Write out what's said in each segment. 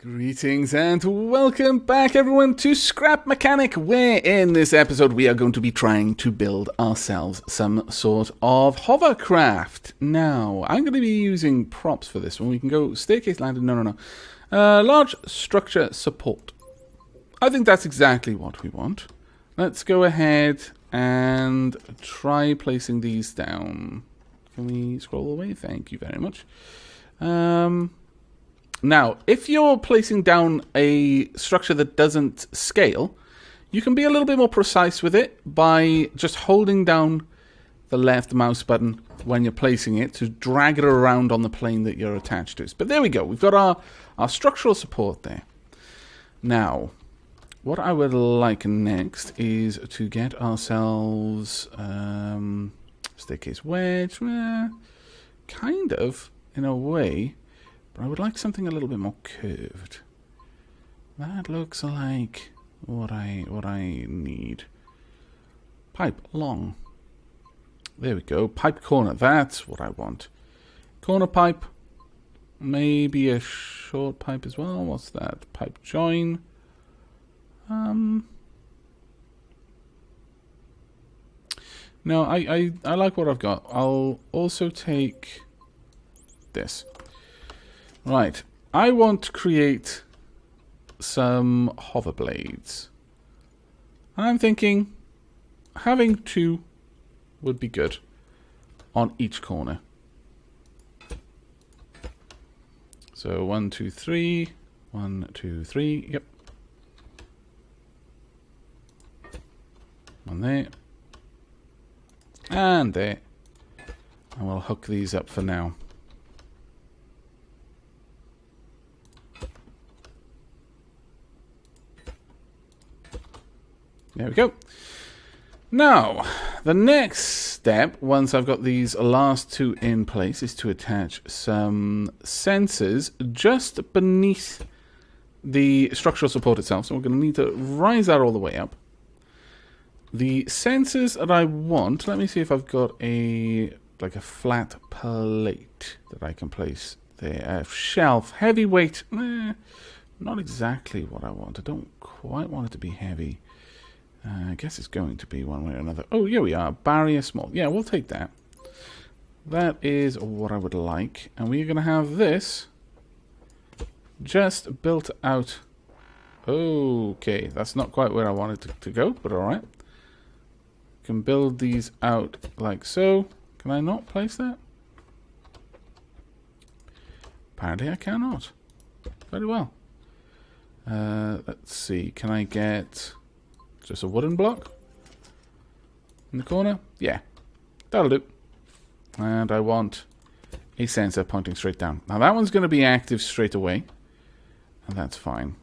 Greetings and welcome back everyone to Scrap Mechanic, where in this episode we are going to be trying to build ourselves some sort of hovercraft. Now, I'm going to be using props for this one. We can go staircase landing, no. Large structure support. I think that's exactly what we want. Let's go ahead and try placing these down. Can we scroll away? Thank you very much. Now, if you're placing down a structure that doesn't scale, you can be a little bit more precise with it by just holding down the left mouse button when you're placing it to drag it around on the plane that you're attached to. But there we go. We've got our structural support there. Now, what I would like next is to get ourselves staircase wedge, kind of, in a way. But I would like something a little bit more curved. That looks like what I need. Pipe long. There we go. Pipe corner. That's what I want. Corner pipe. Maybe a short pipe as well. What's that? Pipe join. No, I like what I've got. I'll also take this. Right, I want to create some hover blades. I'm thinking having 2 would be good on each corner. So 1, 2, 3, 1, 2, 3, yep. One there. And there. And we'll hook these up for now. There we go. Now, the next step, once I've got these last 2 in place, is to attach some sensors just beneath the structural support itself. So we're going to need to rise that all the way up. The sensors that I want, let me see if I've got a flat plate that I can place there. A shelf, heavyweight, not exactly what I want. I don't quite want it to be heavy. I guess it's going to be one way or another. Oh, here we are. Barrier small. Yeah, we'll take that. That is what I would like. And we're going to have this just built out. Okay, that's not quite where I wanted to go, but alright. Can build these out like so. Can I not place that? Apparently I cannot. Very well. Let's see. Can I get just a wooden block in the corner? Yeah, that'll do. And I want a sensor pointing straight down. Now that one's going to be active straight away, and that's fine.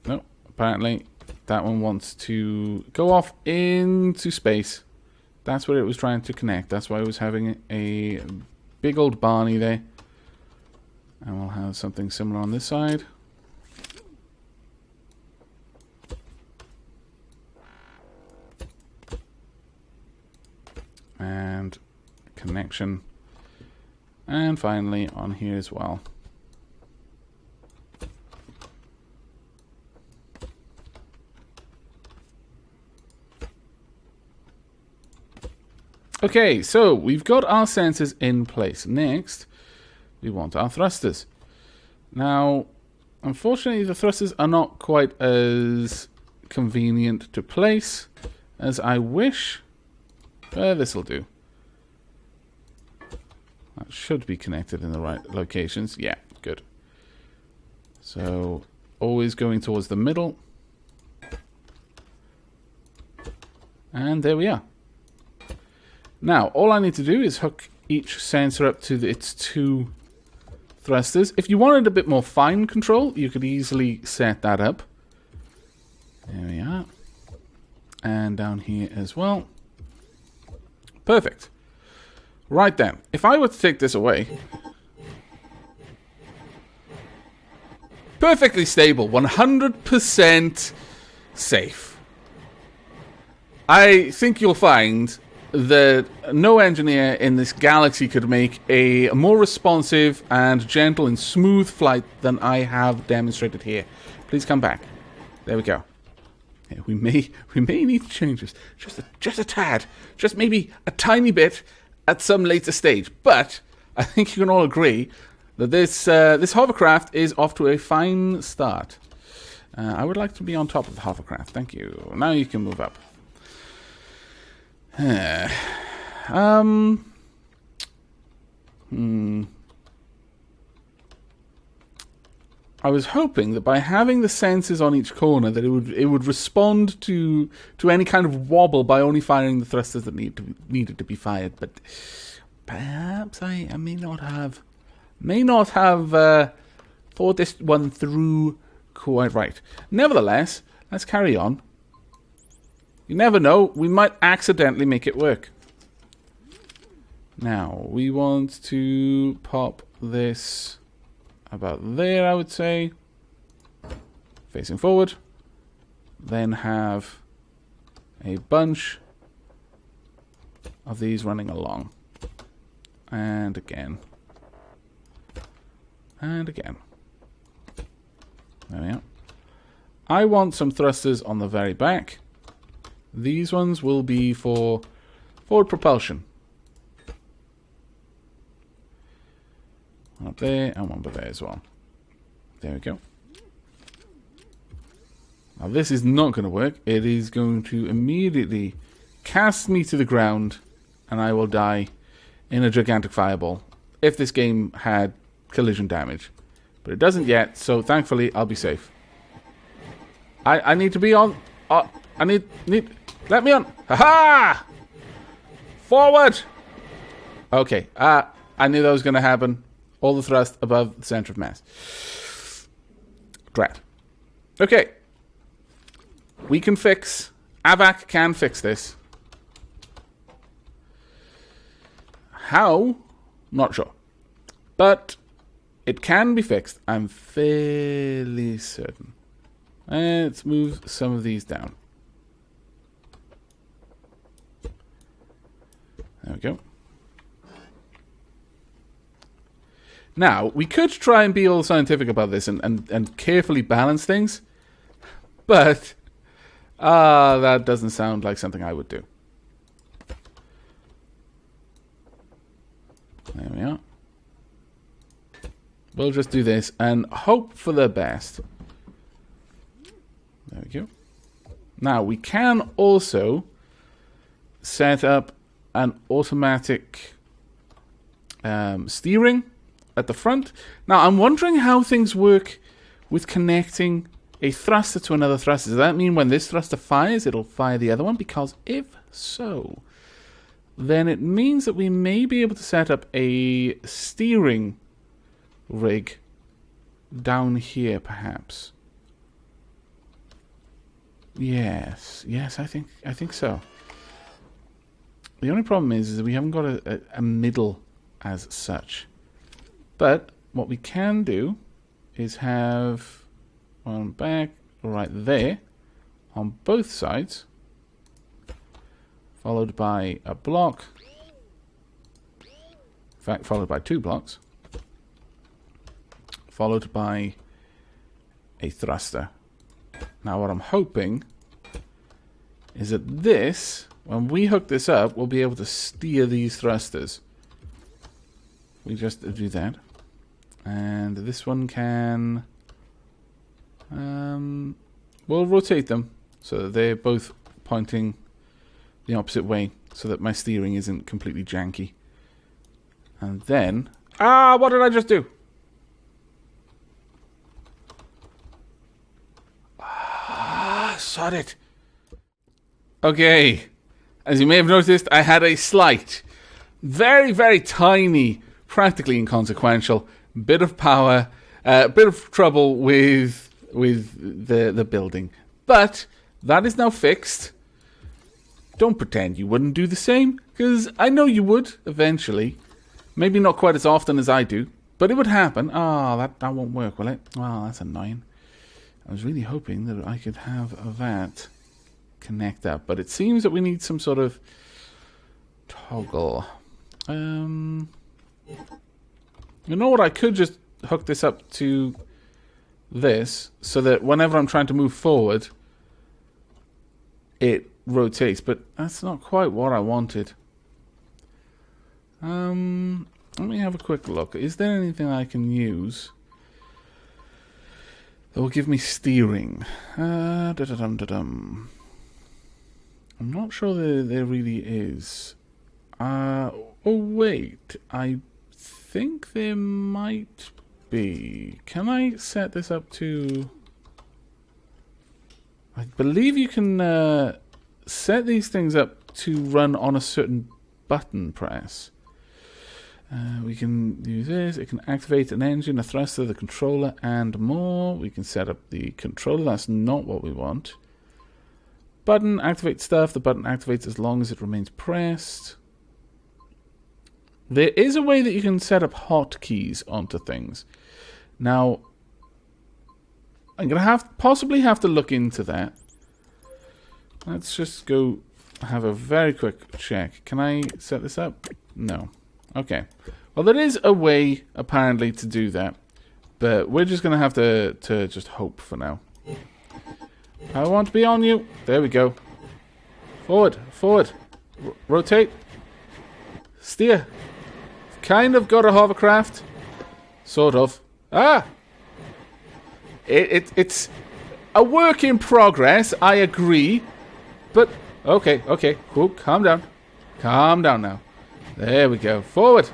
No, apparently that one wants to go off into space. That's where it was trying to connect. That's why it was having a big old Barney there. And we'll have something similar on this side. And connection, and finally on here as well. Okay, so we've got our sensors in place. Next, we want our thrusters. Now, unfortunately, the thrusters are not quite as convenient to place as I wish. This'll do. That should be connected in the right locations. Yeah, good. So, always going towards the middle. And there we are. Now, all I need to do is hook each sensor up to its 2 thrusters. If you wanted a bit more fine control, you could easily set that up. There we are. And down here as well. Perfect. Right then, if I were to take this away, perfectly stable, 100% safe. I think you'll find that no engineer in this galaxy could make a more responsive and gentle and smooth flight than I have demonstrated here. Please come back. There we go. Yeah, we may need to change this just a tad, just maybe a tiny bit at some later stage. But I think you can all agree that this hovercraft is off to a fine start. I would like to be on top of the hovercraft. Thank you. Now you can move up. I was hoping that by having the sensors on each corner that it would respond to any kind of wobble by only firing the thrusters that needed to be fired, but perhaps I may not have thought this one through quite right. Nevertheless, let's carry on. You never know, we might accidentally make it work. Now, we want to pop this about there, I would say. Facing forward. Then have a bunch of these running along. And again. And again. There we are. I want some thrusters on the very back. These ones will be for forward propulsion. One up there and one up there as well. There we go. Now this is not going to work. It is going to immediately cast me to the ground and I will die in a gigantic fireball if this game had collision damage. But it doesn't yet, so thankfully I'll be safe. I need to be on... I need... Let me on! Ha-ha! Forward! Okay, I knew that was going to happen. All the thrust above the center of mass. Drat. Okay. We can fix... AVAC can fix this. How? Not sure. But it can be fixed. I'm fairly certain. Let's move some of these down. There we go. Now, we could try and be all scientific about this and carefully balance things, but that doesn't sound like something I would do. There we are. We'll just do this and hope for the best. There we go. Now, we can also set up an automatic steering at the front. Now, I'm wondering how things work with connecting a thruster to another thruster. Does that mean when this thruster fires, it'll fire the other one? Because if so, then it means that we may be able to set up a steering rig down here, perhaps. Yes, I think so. The only problem is that we haven't got a middle as such. But what we can do is have one back right there on both sides, followed by a block. In fact, followed by 2 blocks, followed by a thruster. Now what I'm hoping is that this, when we hook this up, we'll be able to steer these thrusters. We just do that. And this one can... we'll rotate them so that they're both pointing the opposite way so that my steering isn't completely janky. And then... what did I just do? Sod it. Okay. As you may have noticed, I had a slight, very, very tiny, practically inconsequential bit of power, bit of trouble with the building. But that is now fixed. Don't pretend you wouldn't do the same, because I know you would eventually. Maybe not quite as often as I do, but it would happen. That won't work, will it? Well, that's annoying. I was really hoping that I could have that connect up, but it seems that we need some sort of Toggle. You know what? I could just hook this up to this so that whenever I'm trying to move forward, it rotates. But that's not quite what I wanted. Let me have a quick look. Is there anything I can use that will give me steering? I'm not sure there really is. Oh wait, I think there might be. Can I set this up to... I believe you can set these things up to run on a certain button press. We can do this. It can activate an engine, a thruster, the controller, and more. We can set up the controller. That's not what we want. Button activates stuff. The button activates as long as it remains pressed. There is a way that you can set up hotkeys onto things. Now, I'm going to possibly have to look into that. Let's just go have a very quick check. Can I set this up? No. Okay. Well, there is a way, apparently, to do that. But we're just going to have to just hope for now. I want to be on you. There we go. Forward. Forward. Rotate. Steer. Kind of got a hovercraft. Sort of. Ah! It's a work in progress, I agree. But, okay. Cool, calm down. Calm down now. There we go. Forward.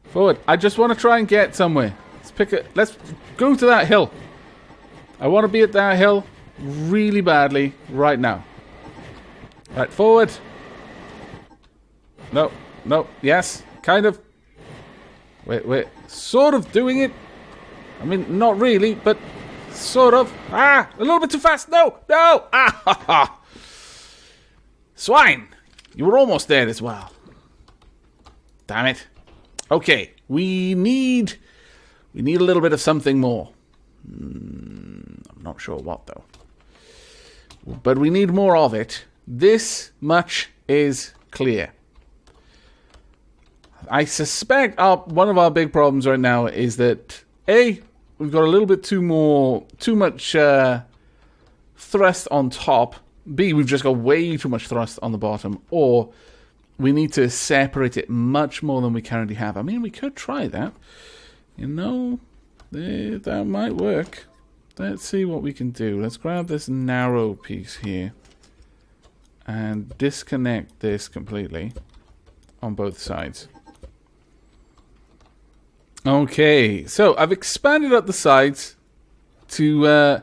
Forward. I just want to try and get somewhere. Let's go to that hill. I want to be at that hill really badly right now. Right, forward. No. Yes, kind of. Wait. Sort of doing it. I mean, not really, but sort of. Ah, a little bit too fast. No. Ah, ha, ha. Swine. You were almost there as well. Damn it. Okay, we need a little bit of something more. I'm not sure what, though. But we need more of it. This much is clear. I suspect one of our big problems right now is that, A, we've got a little bit too much thrust on top. B, we've just got way too much thrust on the bottom. Or we need to separate it much more than we currently have. I mean, we could try that. You know, that might work. Let's see what we can do. Let's grab this narrow piece here and disconnect this completely on both sides. Okay, so I've expanded up the sides to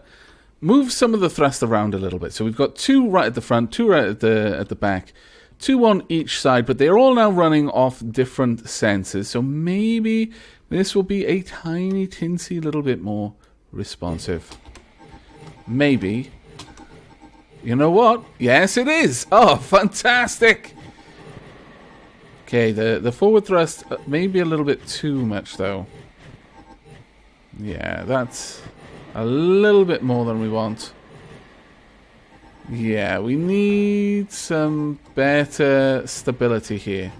move some of the thrust around a little bit. So we've got two right at the front, two right at the back, two on each side, but they're all now running off different sensors. So maybe this will be a tiny, tinsy little bit more responsive. Maybe. You know what? Yes, it is. Oh, fantastic. Okay, the forward thrust may be a little bit too much, though. Yeah, that's a little bit more than we want. Yeah, we need some better stability here.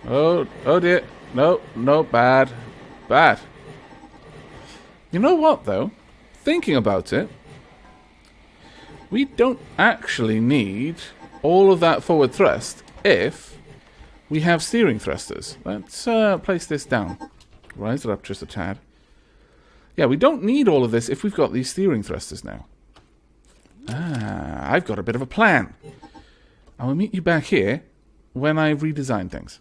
Oh dear. No, bad. You know what, though? Thinking about it, we don't actually need all of that forward thrust if we have steering thrusters. Let's place this down. Rise it up just a tad. Yeah, we don't need all of this if we've got these steering thrusters now. I've got a bit of a plan. I will meet you back here when I've redesigned things.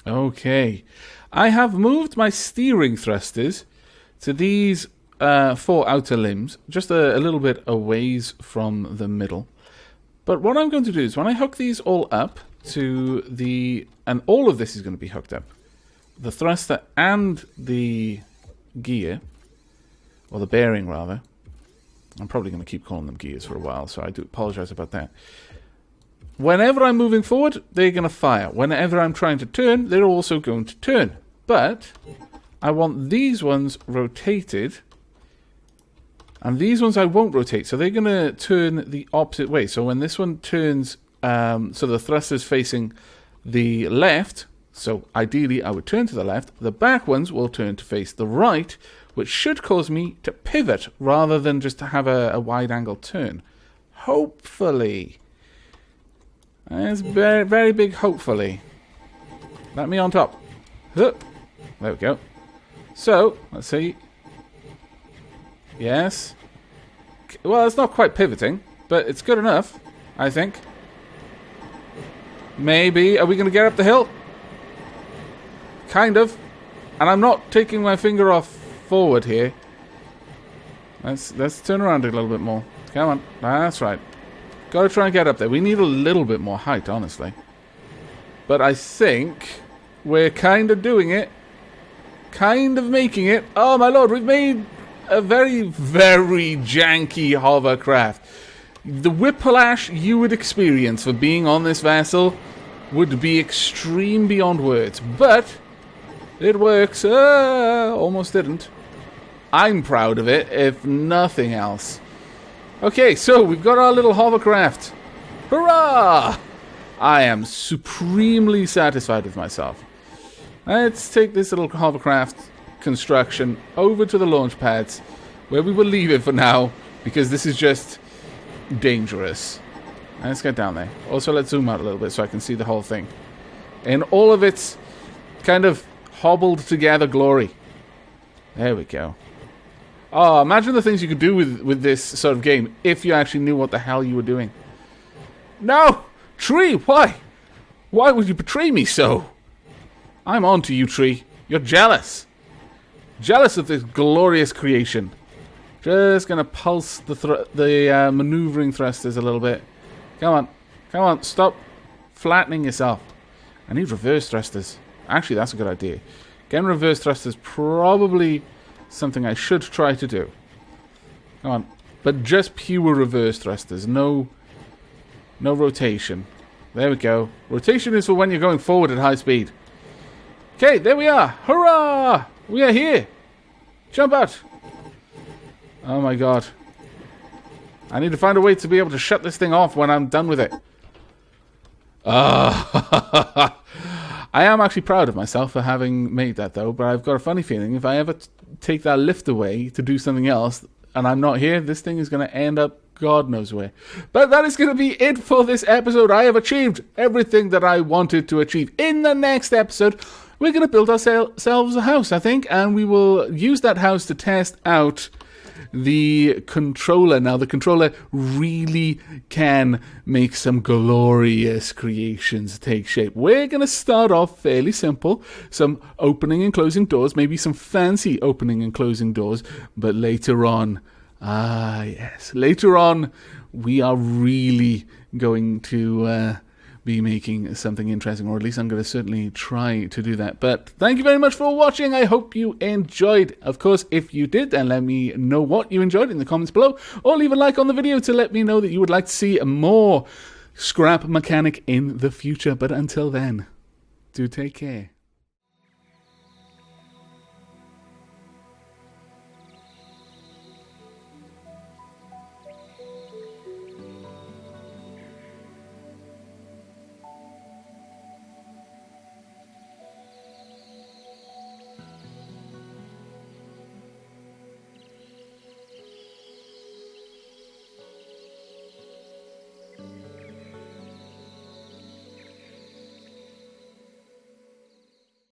Okay. I have moved my steering thrusters to these 4 outer limbs, just a little bit a ways from the middle. But what I'm going to do is when I hook these all up to and all of this is going to be hooked up, the thruster and the gear, or the bearing rather. I'm probably going to keep calling them gears for a while, so I do apologize about that. Whenever I'm moving forward, they're going to fire. Whenever I'm trying to turn, they're also going to turn. But I want these ones rotated, and these ones I won't rotate, so they're going to turn the opposite way. So when this one turns so the thruster's facing the left. So ideally, I would turn to the left. The back ones will turn to face the right, which should cause me to pivot rather than just to have a wide-angle turn. Hopefully. There's very, very big hopefully. Let me on top. There we go. So, let's see. Yes. Well, it's not quite pivoting, but it's good enough, I think. Maybe. Are we going to get up the hill? Kind of. And I'm not taking my finger off forward here. Let's turn around a little bit more. Come on. That's right. Gotta try and get up there. We need a little bit more height, honestly. But I think we're kind of doing it. Kind of making it. Oh my lord, we've made a very, very janky hovercraft. The whiplash you would experience for being on this vessel would be extreme beyond words. But it works. Almost didn't. I'm proud of it, if nothing else. Okay, so we've got our little hovercraft. Hurrah! I am supremely satisfied with myself. Let's take this little hovercraft construction over to the launch pads, where we will leave it for now, because this is just dangerous. Let's get down there. Also, let's zoom out a little bit so I can see the whole thing. In all of its kind of hobbled together glory. There we go. Oh, imagine the things you could do with this sort of game if you actually knew what the hell you were doing. No! Tree, why? Why would you betray me so? I'm on to you, Tree. You're jealous. Jealous of this glorious creation. Just gonna pulse the maneuvering thrusters a little bit. Come on. Come on, stop flattening yourself. I need reverse thrusters. Actually, that's a good idea. Getting reverse thrusters probably something I should try to do. Come on. But just pure reverse thrusters. No rotation. There we go. Rotation is for when you're going forward at high speed. Okay, there we are. Hurrah! We are here. Jump out. Oh my god. I need to find a way to be able to shut this thing off when I'm done with it. I am actually proud of myself for having made that, though, but I've got a funny feeling if I ever take that lift away to do something else and I'm not here, this thing is going to end up God knows where. But that is going to be it for this episode. I have achieved everything that I wanted to achieve. In the next episode, we're going to build ourselves a house, I think, and we will use that house to test out the controller. Now, the controller really can make some glorious creations take shape. We're going to start off fairly simple. Some opening and closing doors, maybe some fancy opening and closing doors, but later on, later on, we are really going to be making something interesting, or at least I'm going to certainly try to do that. But thank you very much for watching. I hope you enjoyed. Of course, if you did, then let me know what you enjoyed in the comments below, or leave a like on the video to let me know that you would like to see more scrap mechanic in the future. But until then, do take care.